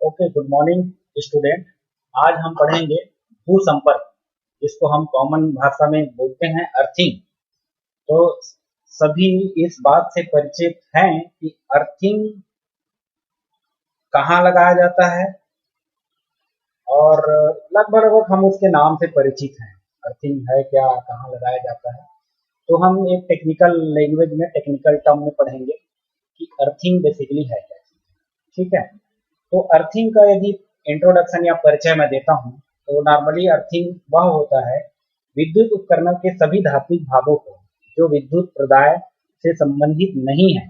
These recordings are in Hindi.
Okay, good morning student. आज हम पढ़ेंगे भू संपर्क, जिसको हम कॉमन भाषा में बोलते हैं अर्थिंग। तो सभी इस बात से परिचित हैं कि अर्थिंग कहाँ लगाया जाता है और लगभग हम उसके नाम से परिचित हैं। अर्थिंग है क्या, कहाँ लगाया जाता है, तो हम एक टेक्निकल लैंग्वेज में, टेक्निकल टर्म में पढ़ेंगे कि अर्थिंग बेसिकली है क्या। ठीक है, तो अर्थिंग का यदि इंट्रोडक्शन या परिचय मैं देता हूं तो नॉर्मली अर्थिंग वह होता है विद्युत उपकरणों के सभी धात्विक भागों को जो विद्युत प्रदाय से संबंधित नहीं है,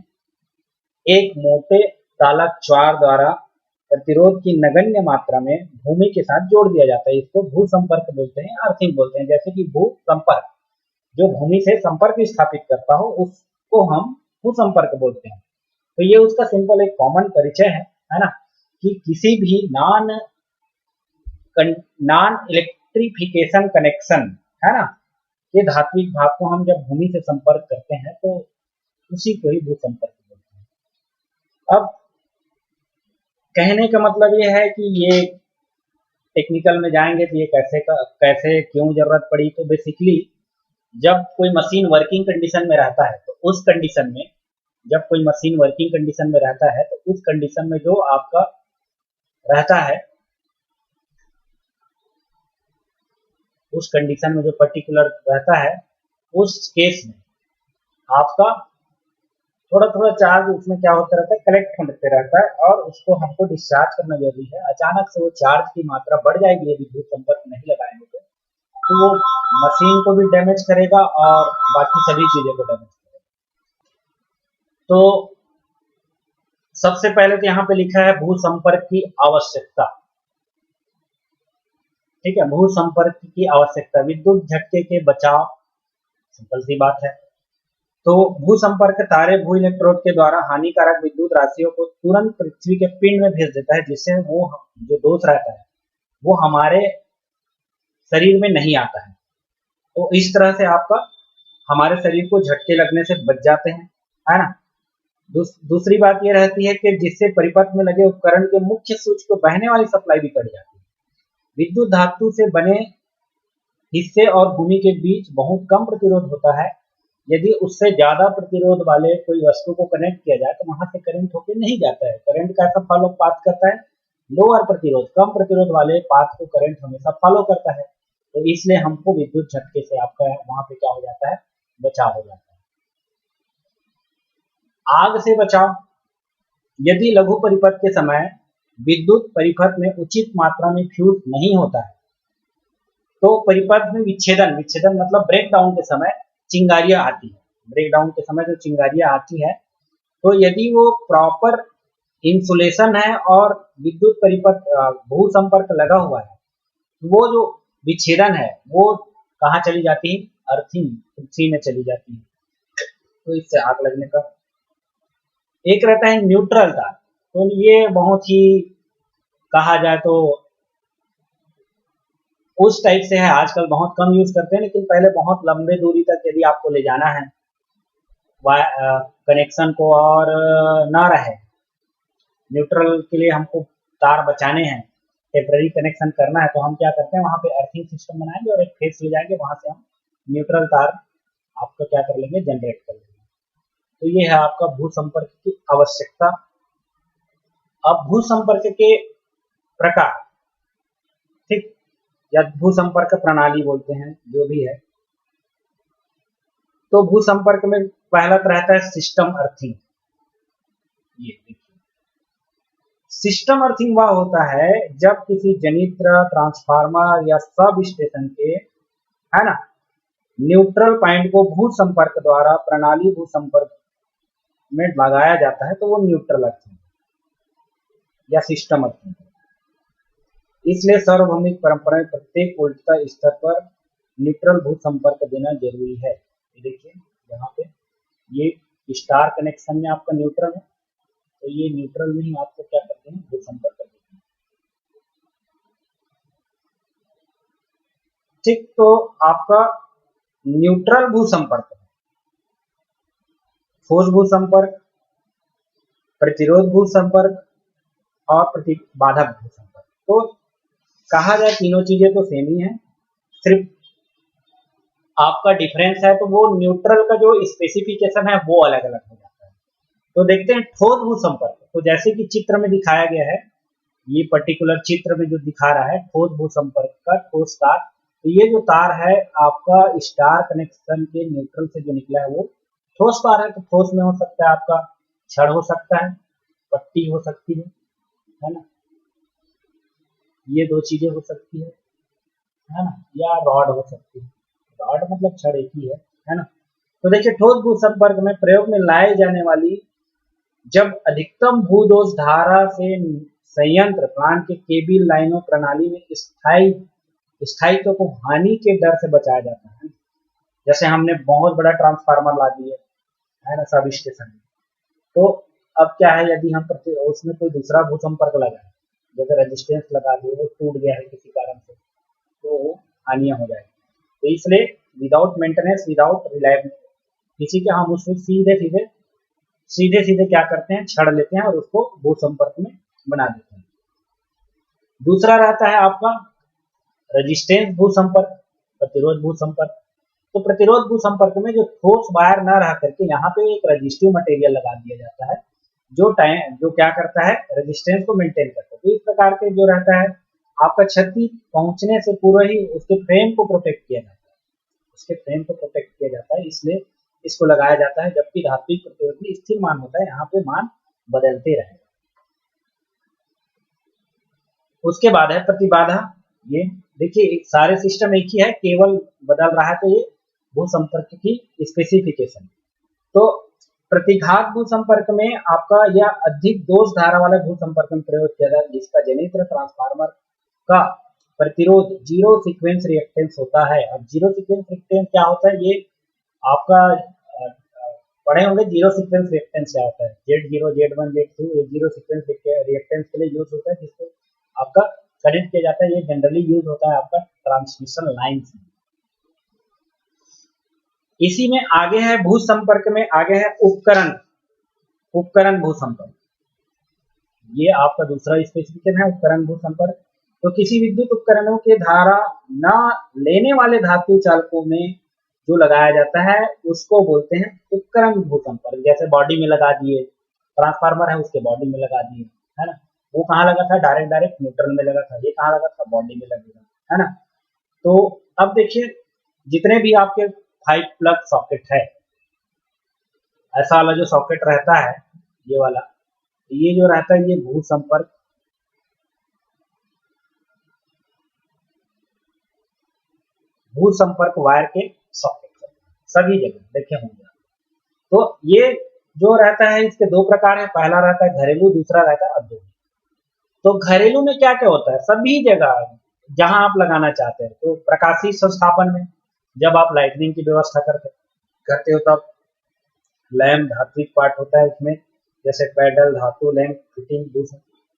एक मोटे चालक ज्वार द्वारा प्रतिरोध की नगण्य मात्रा में भूमि के साथ जोड़ दिया जाता है। इसको भू संपर्क बोलते हैं, अर्थिंग बोलते हैं। जैसे कि भू संपर्क जो भूमि से संपर्क स्थापित करता हो उसको हम भू संपर्क बोलते हैं। तो ये उसका सिंपल एक कॉमन परिचय है ना, कि किसी भी नॉन इलेक्ट्रिफिकेशन कनेक्शन है ना ये धात्विक भाग को हम जब भूमि से संपर्क करते हैं तो उसी को ही भू संपर्क बोलते हैं। अब कहने का मतलब ये है कि ये टेक्निकल में जाएंगे तो ये कैसे क्यों जरूरत पड़ी। तो बेसिकली जब कोई मशीन वर्किंग कंडीशन में रहता है तो उस कंडीशन में, जब कोई मशीन वर्किंग कंडीशन में रहता है तो उस कंडीशन में जो आपका रहता है, उस कंडीशन में जो पर्टिकुलर रहता है, उस केस में आपका थोड़ा थोड़ा चार्ज उसमें क्या होता रहता है, कलेक्ट होते रहता है और उसको हमको डिस्चार्ज करना जरूरी है। अचानक से वो चार्ज की मात्रा बढ़ जाएगी यदि भू संपर्क नहीं लगाएंगे तो वो मशीन को भी डैमेज करेगा और बाकी सभी चीजों को डैमेज करेगा। तो सबसे पहले तो यहाँ पे लिखा है भू संपर्क की आवश्यकता। ठीक है, भू संपर्क की आवश्यकता, विद्युत झटके के बचाव, सिंपल सी बात है। तो भू संपर्क तारे भू इलेक्ट्रोड के द्वारा हानिकारक विद्युत राशियों को तुरंत पृथ्वी के पिंड में भेज देता है, जिससे वो जो दोष रहता है वो हमारे शरीर में नहीं आता है। तो इस तरह से आपका हमारे शरीर को झटके लगने से बच जाते हैं, है ना। दूसरी बात ये रहती है कि जिससे परिपथ में लगे उपकरण के मुख्य स्विच को बहने वाली सप्लाई भी कट जाती है। विद्युत धातु से बने हिस्से और भूमि के बीच बहुत कम प्रतिरोध होता है। यदि उससे ज्यादा प्रतिरोध वाले कोई वस्तु को कनेक्ट किया जाए तो वहां से करंट होके नहीं जाता है। करंट कैसा फॉलो पाथ करता है, लोअर प्रतिरोध, कम प्रतिरोध वाले पाथ को करंट हमेशा फॉलो करता है। तो इसलिए हमको विद्युत झटके से आपका वहां पे क्या हो जाता है, बचाव हो जाता है। आग से बचाव, यदि लघु परिपथ के समय विद्युत परिपथ में उचित मात्रा में फ्यूज नहीं होता है तो परिपथ में विच्छेदन मतलब ब्रेक डाउन के समय चिंगारियां आती है। ब्रेक डाउन के समय जो चिंगारियां आती है, तो यदि वो प्रॉपर इंसुलेशन है और विद्युत परिपथ भू संपर्क लगा हुआ है, वो जो विच्छेदन है वो कहाँ चली जाती है, अर्थिंग, पृथ्वी में चली जाती है। तो इससे आग लगने का। एक रहता है न्यूट्रल तार, तो ये बहुत ही कहा जाए तो उस टाइप से है, आजकल बहुत कम यूज करते हैं, लेकिन पहले बहुत लंबे दूरी तक यदि आपको ले जाना है कनेक्शन को और ना रहे, न्यूट्रल के लिए हमको तार बचाने हैं, टेम्पररी कनेक्शन करना है, तो हम क्या करते हैं, वहां पे अर्थिंग सिस्टम बनाएंगे और एक फेस ले जाएंगे, वहां से हम न्यूट्रल तार आपका क्या कर लेंगे, जनरेट कर लेंगे। तो ये है आपका भू संपर्क की आवश्यकता। अब भू संपर्क के प्रकार, ठीक, या भू संपर्क प्रणाली बोलते हैं, जो भी है। तो भू संपर्क में पहला रहता है सिस्टम अर्थिंग। ये देखिए, सिस्टम अर्थिंग वह होता है जब किसी जनित्र, ट्रांसफार्मर या सब स्टेशन के, है ना, न्यूट्रल पॉइंट को भू संपर्क द्वारा प्रणाली भू संपर्क में लगाया जाता है, तो वो न्यूट्रल अर्थिंग या सिस्टम अर्थिंग। इसलिए सार्वभौमिक परंपराएं प्रत्येक वोल्टता स्तर पर न्यूट्रल भू संपर्क देना जरूरी है। ये देखिए यहाँ पे ये स्टार कनेक्शन में आपका न्यूट्रल है, तो ये न्यूट्रल में ही आपको क्या करते हैं, भू संपर्क देते हैं। ठीक, तो आपका न्यूट्रल भू संपर्क है, ठोस भू संपर्क, प्रतिरोध भू संपर्क, और प्रतिबाधक भू संपर्क। तो कहा जाए तीनों चीजें तो सेम ही है, सिर्फ आपका डिफरेंस है तो वो न्यूट्रल का जो स्पेसिफिकेशन है वो अलग अलग हो जाता है। तो देखते हैं ठोस भू संपर्क। तो जैसे कि चित्र में दिखाया गया है, ये पर्टिकुलर चित्र में जो दिखा रहा है ठोस भू संपर्क का ठोस तार, तो ये जो तार है आपका स्टार कनेक्शन के न्यूट्रल से जो निकला है वो ठोस तार है। तो ठोस में हो सकता है आपका छड़ हो सकता है, पट्टी हो सकती है ना, ये दो चीजें हो सकती है ना, या रॉड हो सकती है। रॉड मतलब छड़ एक ही है ना। तो देखिए ठोस भू संपर्क में प्रयोग में लाए जाने वाली जब अधिकतम भूदोष धारा से संयंत्र प्लांट के केबल लाइनों प्रणाली में स्थायित्व को हानि के डर से बचाया जाता है। जैसे हमने बहुत बड़ा ट्रांसफार्मर ला दिया है ना सब स्टेशन में, तो अब क्या है यदि हम उसमें कोई दूसरा भू संपर्क लगाए, जैसे रेजिस्टेंस लगा दिए, वो टूट गया है किसी कारण से, तो हानियां हो जाएगी। तो इसलिए विदाउट मेंटेनेंस, विदाउट रिलायबिलिटी, किसी के हम उसमें सीधे सीधे क्या करते हैं, छड़ लेते हैं और उसको भू संपर्क में बना देते हैं। दूसरा रहता है आपका रेजिस्टेंस भू संपर्क, प्रतिरोध भू संपर्क। तो प्रतिरोध भू संपर्क में जो ठोस वायर न रह करके यहाँ पे एक रेजिस्टिव मटेरियल लगा दिया जाता है, जो क्या करता है, रेजिस्टेंस को मेंटेन करता है। तो इस प्रकार के जो रहता है आपका क्षति पहुंचने से पूर्व ही उसके फ्रेम को प्रोटेक्ट किया जाता है, इसलिए इसको लगाया जाता है। जबकि धात्विक प्रतिरोध में स्थिर मान होता है, यहाँ पे मान बदलते रहेगा। उसके बाद है प्रतिबाधा। ये देखिए सारे सिस्टम एक ही है, केवल बदल रहा है तो ये भू संपर्क की स्पेसिफिकेशन। तो प्रतिघात भू संपर्क में आपका यह अधिक दोष धारा वाला भू संपर्क में प्रयोग किया जाता है, जिसका जनित्र ट्रांसफार्मर का प्रतिरोध जीरो सीक्वेंस रिएक्टेंस होता है। अब जीरो सीक्वेंस रिएक्टेंस क्या होता है, ये आपका पढ़े होंगे। जीरो सीक्वेंस रिएक्टेंस क्या होता है, Z0, Z1, Z2, ये जीरो सीक्वेंस रिएक्टेंस के लिए यूज होता है, जिसको आपका कनेक्ट किया जाता है। ये जनरली यूज होता है आपका ट्रांसमिशन लाइन्स में। इसी में आगे है भू संपर्क में आगे है उपकरण भू संपर्क। ये आपका दूसरा स्पेसिफिकेशन है, उपकरण भू संपर्क। तो किसी विद्युत उपकरणों के धारा न लेने वाले धातु चालकों में जो लगाया जाता है उसको बोलते हैं उपकरण भू संपर्क। जैसे बॉडी में लगा दिए, ट्रांसफार्मर है उसके बॉडी में लगा दिए, है ना, वो कहाँ लगा था, डायरेक्ट न्यूट्रल में लगा था, ये कहाँ लगा था, बॉडी में लगेगा, है ना। तो अब देखिए जितने भी आपके 5 प्लग सॉकेट है, ऐसा वाला जो सॉकेट रहता है ये वाला, ये जो रहता है ये भू संपर्क वायर के सॉकेट सभी जगह देखे होंगे। तो ये जो रहता है इसके दो प्रकार है, पहला रहता है घरेलू, दूसरा रहता है औद्योगिक। तो घरेलू में क्या क्या होता है, सभी जगह जहां आप लगाना चाहते हैं, तो प्रकाशीय संस्थापन में जब आप लाइटनिंग की व्यवस्था करते हो तब लैम्प धात्विक पार्ट होता है इसमें, जैसे पैडल धातु लैम्प फिटिंग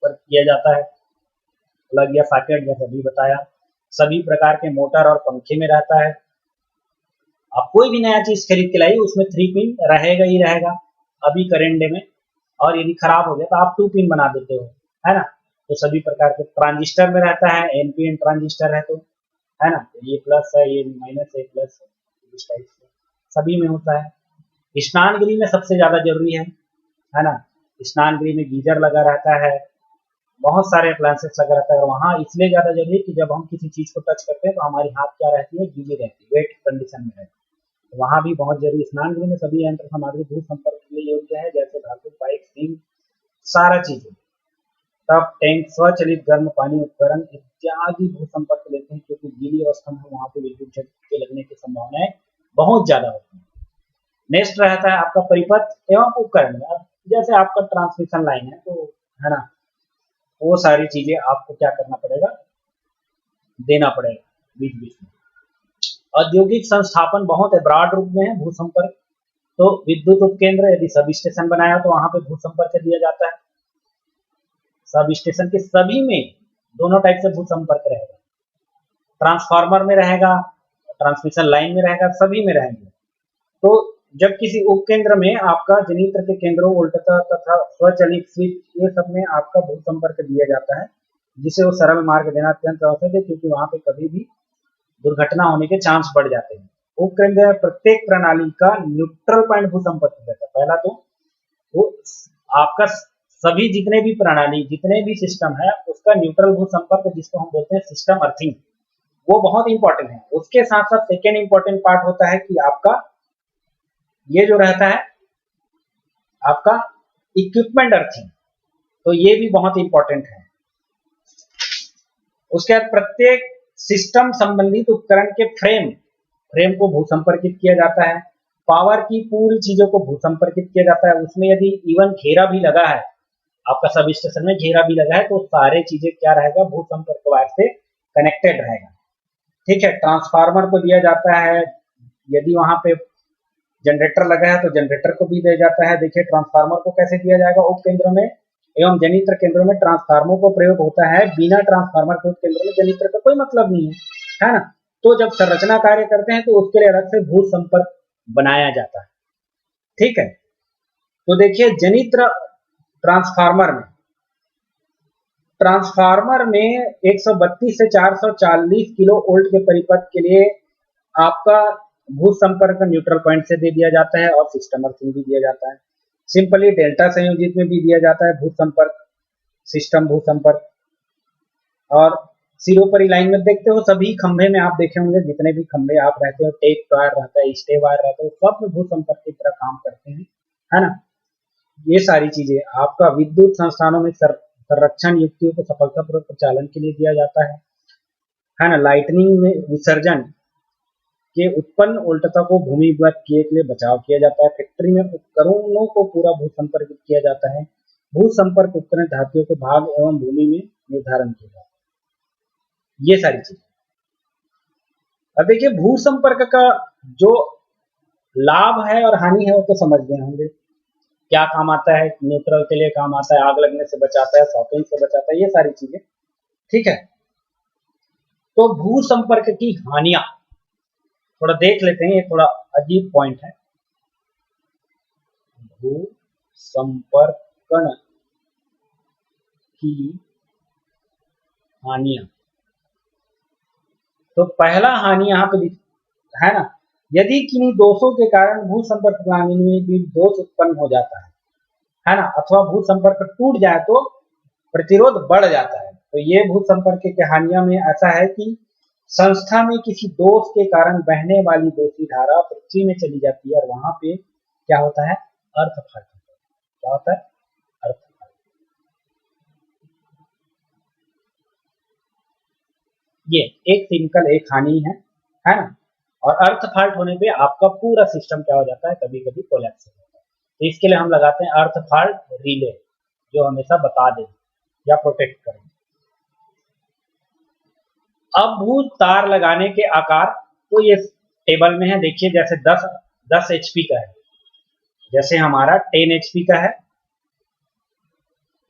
पर किया जाता है, प्लग या सॉकेट जैसे भी बताया। सभी प्रकार के मोटर और पंखे में रहता है। आप कोई भी नया चीज खरीद के लाइए उसमें 3 पिन रहेगा ही रहेगा अभी करंट डे में, और यदि खराब हो गया तो आप 2 पिन बना देते हो, है ना। तो सभी प्रकार के ट्रांजिस्टर में रहता है, एनपीएन ट्रांजिस्टर है तो, है ना, तो ये प्लस है, ये माइनस है, प्लस है, इस टाइप से सभी में होता है। स्नानगृह में सबसे ज्यादा जरूरी है ना, स्नानगृह में गीजर लगा रहता है, बहुत सारे अप्लायंसेस लगा रहता है। और वहाँ इसलिए ज्यादा जरूरी है कि जब हम किसी चीज को टच करते हैं तो हमारी हाथ क्या रहती है, गीली रहती है, वेट कंडीशन में रहती है, तो वहाँ भी बहुत जरूरी। स्नानगृह में सभी यंत्र सामग्री भू संपर्क के लिए योग्य है, जैसे धातु, पाइप, सिंक, सारा चीजें। तब टैंक, स्वचालित गर्म पानी उपकरण इत्यादि भू संपर्क लेते हैं, क्योंकि गीली अवस्था में वहाँ पे विद्युत झटके लगने की संभावनाएं बहुत ज्यादा होती है। नेक्स्ट रहता है आपका परिपथ एवं उपकरण। अब जैसे आपका ट्रांसमिशन लाइन है तो, है ना, वो सारी चीजें आपको क्या करना पड़ेगा, देना पड़ेगा बीच बीच में। औद्योगिक संस्थापन बहुत है, ब्रॉड रूप में है भू संपर्क। तो विद्युत उपकेंद्र, यदि सब स्टेशन बनाया तो वहां पे भू संपर्क दिया जाता है। सब स्टेशन के सभी में दोनों टाइप से भू संपर्क रहेगा, ट्रांसफार्मर में रहेगा, ट्रांसमिशन लाइन में रहेगा, सभी में रहेंगे। तो जब किसी उपकेंद्र में आपका जनित्र के केंद्रों उल्टता तथा स्वचालित स्विच ये सब में आपका भू संपर्क दिया जाता है, जिसे वो सरल मार्ग देना अत्यंत आवश्यक है, क्योंकि वहां पे कभी भी दुर्घटना होने के चांस बढ़ जाते हैं। उपकेंद्र प्रत्येक प्रणाली का न्यूट्रल पॉइंट भू संपर्क देता है। पहला तो वो आपका सभी जितने भी प्रणाली जितने भी सिस्टम है उसका न्यूट्रल भू संपर्क, जिसको हम बोलते हैं सिस्टम अर्थिंग, वो बहुत इंपॉर्टेंट है। उसके साथ साथ सेकेंड इंपॉर्टेंट पार्ट होता है कि आपका ये जो रहता है आपका इक्विपमेंट अर्थिंग, तो ये भी बहुत इंपॉर्टेंट है। उसके बाद प्रत्येक सिस्टम संबंधित उपकरण के फ्रेम को भू संपर्कित किया जाता है। पावर की पूरी चीजों को भू संपर्कित किया जाता है। उसमें यदि इवन घेरा भी लगा है, आपका सब स्टेशन में घेरा भी लगा है, तो सारे चीजें क्या रहेगा, भू संपर्क वायर से कनेक्टेड रहेगा। ठीक है। ट्रांसफार्मर को दिया जाता है, यदि वहां पे जनरेटर लगा है तो जनरेटर को भी दिया जाता है। देखिए ट्रांसफार्मर को कैसे दिया जाएगा, उपकेंद्रों में एवं जनित्र केंद्रों में ट्रांसफार्मर को प्रयोग होता है। बिना ट्रांसफार्मर के उपकेंद्रों में जनित्र का कोई मतलब नहीं है ना। तो जब संरचना कार्य करते हैं तो उसके लिए अलग से भू संपर्क बनाया जाता है। ठीक है। तो देखिए जनित्र ट्रांसफार्मर में 132 से 440 किलो वोल्ट के परिपथ के लिए आपका भू संपर्क न्यूट्रल पॉइंट से दे दिया जाता है और सिस्टम अर्थिंग भी दिया जाता है। सिंपली डेल्टा संयोजित में भी दिया जाता है भू संपर्क, सिस्टम भू संपर्क। और सिरोपरी लाइन में देखते हो सभी खंभे में आप देखे होंगे, जितने भी खंभे आप रहते हो, टेप वायर रहता है, स्टे वायर रहता है, सब में भू संपर्क की तरह काम करते हैं, है ना। ये सारी चीजें आपका विद्युत संस्थानों में संरक्षण युक्तियों को सफलतापूर्वक प्रचालन के लिए दिया जाता है ना। लाइटनिंग में विसर्जन के उत्पन्न उल्टता को भूमिगत किए के लिए बचाव किया जाता है। फैक्ट्री में उपकरणों को पूरा भू संपर्कित किया जाता है। भू संपर्क उपकरण धातुओं के भाग एवं भूमि में निर्धारण किया जाता है। ये सारी चीजें। अब देखिए भू संपर्क का जो लाभ है और हानि है वो तो समझ गए होंगे। क्या काम आता है, न्यूट्रल के लिए काम आता है, आग लगने से बचाता है, शॉकिंग से बचाता है, ये सारी चीजें। ठीक है। तो भू संपर्क की हानियां थोड़ा देख लेते हैं, ये थोड़ा अजीब पॉइंट है। भू संपर्कन की हानियां। तो पहला हानि यहाँ पे है ना, यदि किन्हीं दोषों के कारण भू संपर्क प्रणाली में भी दोष उत्पन्न हो जाता है ना, अथवा भू संपर्क टूट जाए तो प्रतिरोध बढ़ जाता है। तो ये भू संपर्क की हानियों में ऐसा है कि संस्था में किसी दोष के कारण बहने वाली दोषी धारा पृथ्वी में चली जाती है और वहां पे क्या होता है, अर्थफाट होता है। क्या होता है, अर्थफाट। ये एक सिंपल एक हानि है ना। और अर्थ फॉल्ट होने पे आपका पूरा सिस्टम क्या हो जाता है, कभी कभी कोलैप्स हो जाता है। तो इसके लिए हम लगाते हैं अर्थ फॉल्ट रिले, जो हमेशा बता दे या प्रोटेक्ट करे। अब भू तार लगाने के आकार तो ये टेबल में है, देखिए जैसे 10 HP का है, जैसे हमारा 10 HP का है।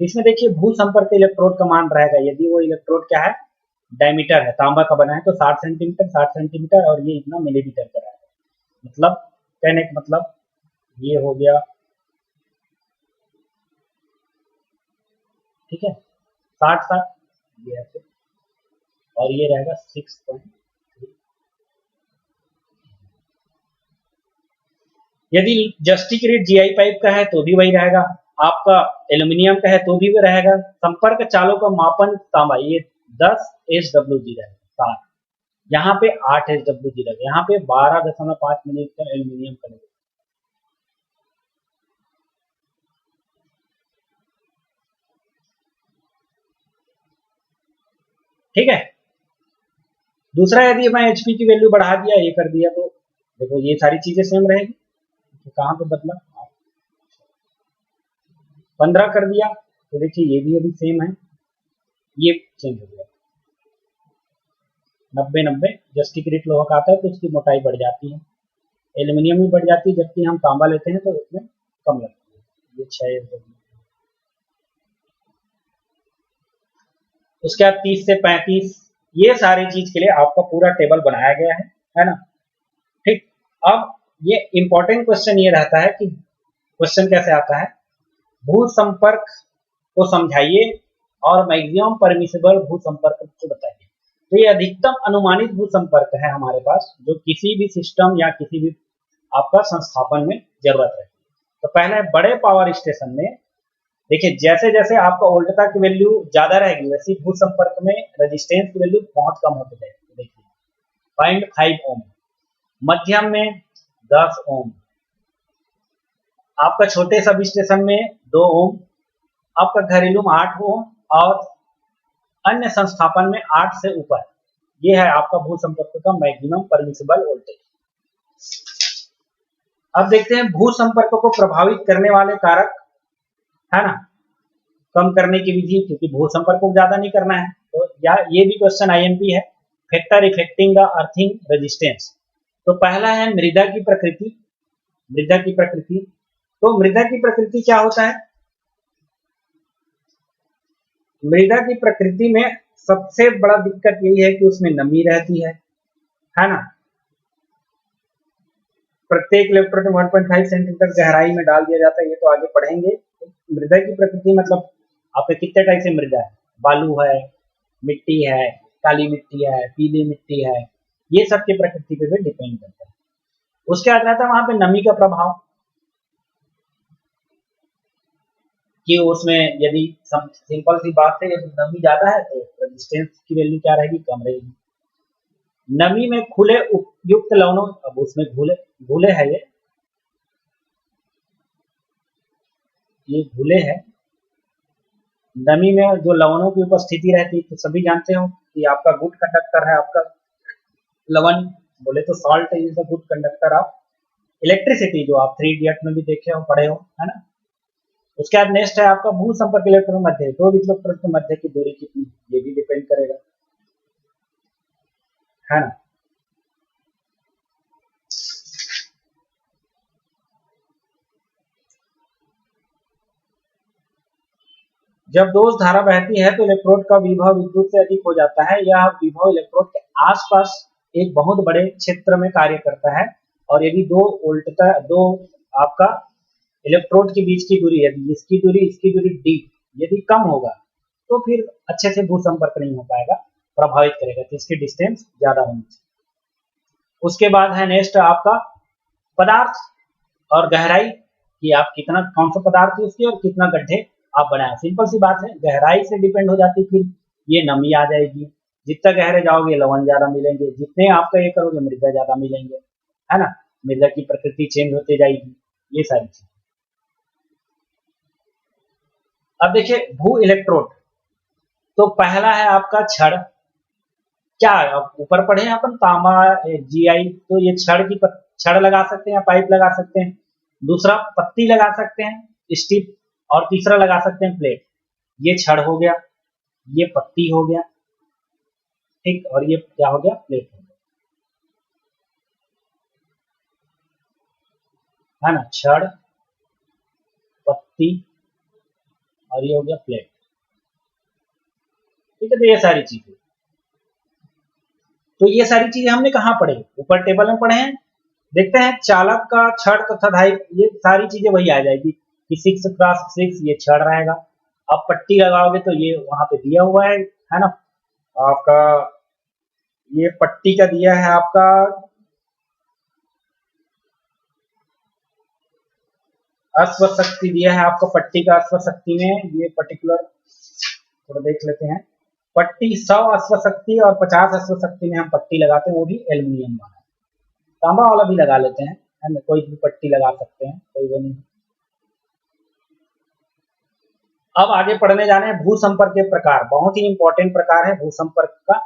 इसमें देखिए भू संपर्क इलेक्ट्रोड का मान रहेगा, यदि वो इलेक्ट्रोड क्या है, डायमीटर है, तांबा का बना है, तो 60 सेंटीमीटर और ये इतना मिलीमीटर का रहेगा। मतलब कहने का मतलब ये हो गया, ठीक है, 60 ये ऐसे, और ये रहेगा 6.3। यदि जस्टिक्रेट GI पाइप का है तो भी वही रहेगा, आपका एल्यूमिनियम का है तो भी वो रहेगा। संपर्क चालों का मापन तांबा, ये 10 SWG रहेगा, 7, यहाँ पे 8 SWG रहेगा, यहाँ पे 12.5 मिलीमीटर एल्यूमिनियम का रहेगा। ठीक है। दूसरा, यदि मैं HP की वैल्यू बढ़ा दिया, ये कर दिया, तो देखो ये सारी चीजें सेम रहेगी। तो कहाँ पे बदला, 15 कर दिया, तो देखिए ये भी अभी सेम है, ये चेंज हो गया। 90 जस्टिक्रेट लोहा का आता है तो उसकी मोटाई बढ़ जाती है, एल्यूमिनियम भी बढ़ जाती है, जबकि हम तांबा लेते हैं तो उसमें कम लगती है। ये 6 SWG। उसके बाद 30 से 35, ये सारी चीज के लिए आपका पूरा टेबल बनाया गया है ना। ठीक। अब ये इंपॉर्टेंट क्वेश्चन ये रहता है कि क्वेश्चन कैसे आता है, भू संपर्क को समझाइए और मैक्सिमम परमिसिबल भू संपर्क को बताइए। तो ये अधिकतम अनुमानित भू संपर्क है हमारे पास जो किसी भी सिस्टम या किसी भी आपका संस्थापन में जरूरत है। तो पहले बड़े पावर स्टेशन में देखिए जैसे जैसे आपका वोल्टता की वैल्यू ज्यादा रहेगी वैसे भू संपर्क में रेजिस्टेंस की वैल्यू बहुत कम होती जाएगी। देखिए 0.5 ओम, मध्यम में 10 ओम, आपका छोटे सब स्टेशन में 2 ओम, आपका घरेलू में 8 ओम और अन्य संस्थापन में 8 से ऊपर। ये है आपका भू संपर्क का मैक्सिमम परमिसिबल वोल्टेज। अब देखते हैं भू संपर्क को प्रभावित करने वाले कारक, है ना, कम करने की विधि, क्योंकि भू संपर्क को ज्यादा नहीं करना है। तो या ये भी क्वेश्चन आईएमपी है, factor effecting the earthing resistance. तो पहला है मृदा की प्रकृति। मृदा की प्रकृति, तो मृदा की प्रकृति क्या होता है? मृदा की प्रकृति में सबसे बड़ा दिक्कत यही है कि उसमें नमी रहती है ना। प्रत्येक इलेक्ट्रोड 1.5 सेंटीमीटर गहराई में डाल दिया जाता है, ये तो आगे पढ़ेंगे। मृदा की प्रकृति मतलब आपके कितने टाइप से मृदा है, बालू है, मिट्टी है, काली मिट्टी है, पीली मिट्टी है, ये सब की प्रकृति पे भी डिपेंड करता है। उसके बाद रहता है वहां पे नमी का प्रभाव, कि उसमें यदि सिंपल सी बात है यदि नमी ज्यादा है तो रेजिस्टेंस की वैल्यू क्या रहेगी, कम रहेगी। नमी में खुले उपयुक्त लवणों, अब उसमें घुले है, ये घुले है। नमी में जो लवणों की उपस्थिति रहती है तो सभी जानते हो कि आपका गुड कंडक्टर है, आपका लवण बोले तो salt is a good conductor of electricity, जो आप 3 इडियट में भी देखे हो, पढ़े हो, है ना। उसके बाद नेक्स्ट है आपका भू संपर्क इलेक्ट्रोड मध्य, दो इलेक्ट्रोड के मध्य की दूरी कितनी, ये भी डिपेंड करेगा, है ना। जब दोष धारा बहती है तो इलेक्ट्रोड का विभव विद्युत से अधिक हो जाता है। यह विभव इलेक्ट्रोड के आसपास एक बहुत बड़े क्षेत्र में कार्य करता है, और यदि दो आपका इलेक्ट्रोड के बीच की दूरी, यदि इसकी दूरी डी यदि कम होगा तो फिर अच्छे से भू संपर्क नहीं हो पाएगा, प्रभावित करेगा, तो इसकी डिस्टेंस ज्यादा होनी चाहिए। उसके बाद है नेक्स्ट आपका पदार्थ और गहराई, कि आप कितना, कौन सा पदार्थ है उसकी और कितना गड्ढे आप बनाए। सिंपल सी बात है, गहराई से डिपेंड हो जाती, फिर ये नमी आ जाएगी, जितना गहरे जाओगे लवण ज्यादा मिलेंगे, जितने आपका ये करोगे मृदा ज्यादा मिलेंगे, है ना। मृदा की प्रकृति चेंज होती जाएगी, ये सारी चीज। अब देखिए भू इलेक्ट्रोड, तो पहला है आपका छड़, क्या अब ऊपर पढ़े हैं अपन तांबा जीआई, तो ये छड़ लगा सकते हैं, पाइप लगा सकते हैं। दूसरा पत्ती लगा सकते हैं स्टिप, और तीसरा लगा सकते हैं प्लेट। ये छड़ हो गया, ये पत्ती हो गया, ठीक, और ये क्या हो गया, प्लेट हो गया, है ना। छड़, पत्ती और ये हो गया प्लेट, ठीक है। तो ये सारी चीजें, तो ये सारी चीजें हमने कहाँ पढ़े, ऊपर टेबल में पढ़े हैं। देखते हैं चालक का छड़ तथा धाई, ये सारी चीजें वही आ जाएगी कि 6x6 ये छड़ रहेगा। आप पट्टी लगाओगे तो ये वहां पे दिया हुआ है ना आपका, ये पट्टी का दिया है आपका अश्व शक्ति, दिया है आपको पट्टी का अश्व शक्ति में, ये पर्टिकुलर थोड़ा देख लेते हैं। पट्टी 100 अश्व शक्ति और 50 अश्व शक्ति में हम पट्टी लगाते हैं, वो भी एल्यूमिनियम वाला, तांबा वाला भी लगा लेते हैं, है ना, कोई भी पट्टी लगा सकते हैं, कोई वो नहीं। अब आगे पढ़ने जाने हैं भू संपर्क के प्रकार, बहुत ही इंपॉर्टेंट प्रकार है भू संपर्क का,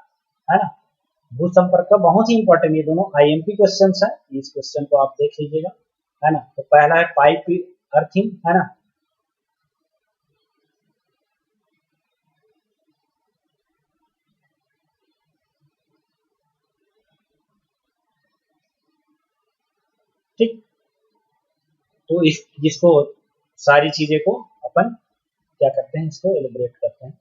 है ना। भू संपर्क का बहुत ही इंपॉर्टेंट, ये दोनों आईएमपी क्वेश्चन है, इस क्वेश्चन को आप देख लीजिएगा, है ना। तो पहला है पाइप अर्थिंग, है ना। ठीक, तो जिसको सारी चीजें को अपन क्या करते हैं, इसको एलिब्रेट करते हैं।